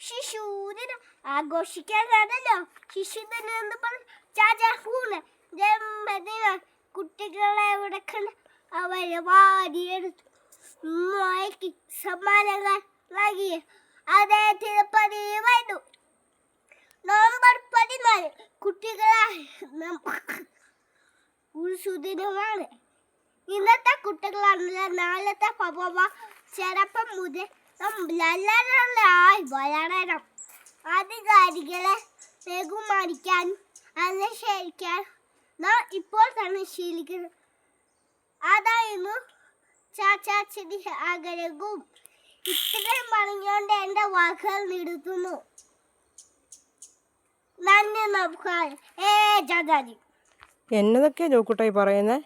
ശിശുദിനം ആഘോഷിക്കാനാണല്ലോ ശിശുദിനം എന്ന് പറഞ്ഞ ജന്മദിന കുട്ടികളെ ഉടക്കണ അവരെ വാരിയെടുത്തു നോക്കി സമ്മാനങ്ങൾ നൽകി അദ്ദേഹത്തിന് പതിവായിരുന്നു. നവംബർ 14 കുട്ടികളായ ഉത്സുദിനമാണ്. ഇന്നത്തെ കുട്ടികളാണല്ലോ നാളത്തെ പപ്പ ചെറുപ്പം മുതൽ വളരണം. അധികാരികളെ ബഹുമാനിക്കാനും അനുസരിക്കാനും നാം ഇപ്പോൾ തന്നെ ശീലിക്കണം. അതായിരുന്നു ചാച്ചാച്ചിന്റെ ആഗ്രഹവും. ഇത്രയും പറഞ്ഞുകൊണ്ട് എൻ്റെ വാക്കുകൾ നിർത്തുന്നു. നന്ദി, നമസ്കാരം. ചാച്ചാജി എന്നതൊക്കെയാ ജോക്കുട്ടായി പറയുന്നേ?